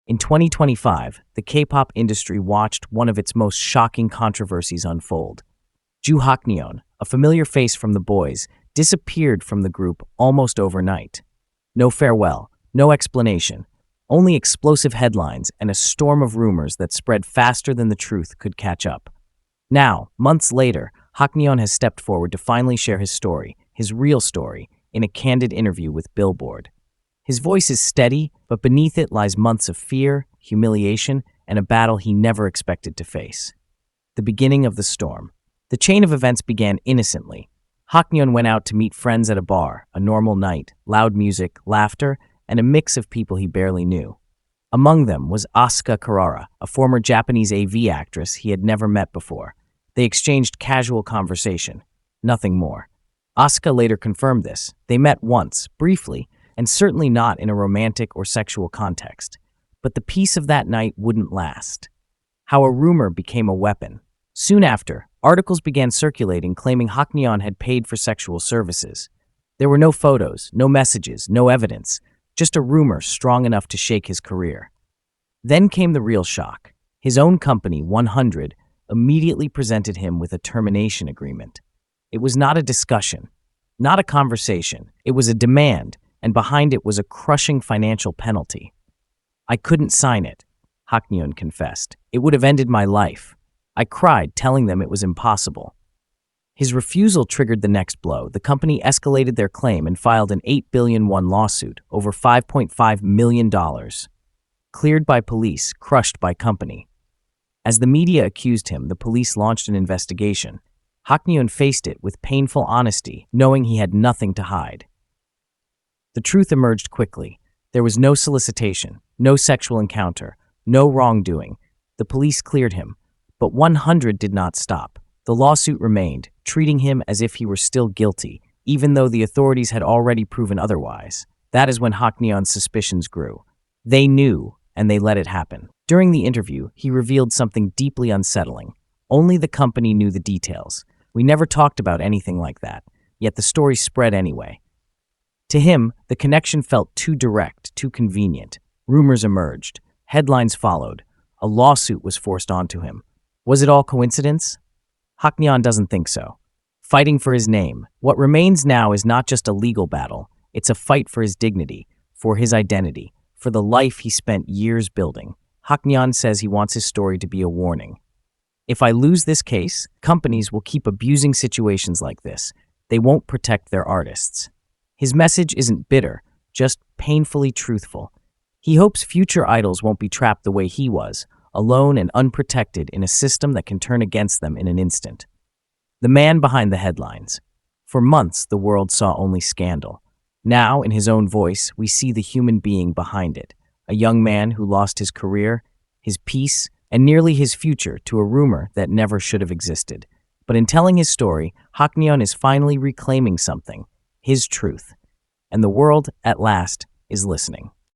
In 2025, the K-pop industry watched one of its most shocking controversies unfold. Haknyeon, a familiar face from The Boys, disappeared from the group almost overnight. No farewell, no explanation, only explosive headlines and a storm of rumors that spread faster than the truth could catch up. Now, months later, Haknyeon has stepped forward to finally share his story, his real story, in a candid interview with Billboard. His voice is steady, but beneath it lies months of fear, humiliation, and a battle he never expected to face. The beginning of the storm. The chain of events began innocently. Haknyeon went out to meet friends at a bar, a normal night, loud music, laughter, and a mix of people he barely knew. Among them was Asuka Karara, a former Japanese AV actress he had never met before. They exchanged casual conversation, nothing more. Asuka later confirmed this. They met once, briefly, and certainly not in a romantic or sexual context. But the peace of that night wouldn't last. How a rumor became a weapon. Soon after, articles began circulating claiming Haknyeon had paid for sexual services. There were no photos, no messages, no evidence, just a rumor strong enough to shake his career. Then came the real shock. His own company, 100, immediately presented him with a termination agreement. It was not a discussion, not a conversation. It was a demand, and behind it was a crushing financial penalty. "I couldn't sign it," Haknyeon confessed. "It would have ended my life. I cried, telling them it was impossible." His refusal triggered the next blow. The company escalated their claim and filed an 8 billion won lawsuit, over $5.5 million. Cleared by police, crushed by company. As the media accused him, the police launched an investigation. Haknyeon faced it with painful honesty, knowing he had nothing to hide. The truth emerged quickly. There was no solicitation, no sexual encounter, no wrongdoing. The police cleared him, but 100 did not stop. The lawsuit remained, treating him as if he were still guilty, even though the authorities had already proven otherwise. That is when Haknyeon's suspicions grew. They knew, and they let it happen. During the interview, he revealed something deeply unsettling. Only the company knew the details. "We never talked about anything like that," yet the story spread anyway. To him, the connection felt too direct, too convenient. Rumors emerged. Headlines followed. A lawsuit was forced onto him. Was it all coincidence? Haknyeon doesn't think so. Fighting for his name. What remains now is not just a legal battle. It's a fight for his dignity, for his identity, for the life he spent years building. Haknyeon says he wants his story to be a warning. "If I lose this case, companies will keep abusing situations like this. They won't protect their artists." His message isn't bitter, just painfully truthful. He hopes future idols won't be trapped the way he was, alone and unprotected in a system that can turn against them in an instant. The man behind the headlines. For months, the world saw only scandal. Now, in his own voice, we see the human being behind it. A young man who lost his career, his peace, and nearly his future to a rumor that never should have existed. But in telling his story, Haknyeon is finally reclaiming something. His truth. And the world, at last, is listening.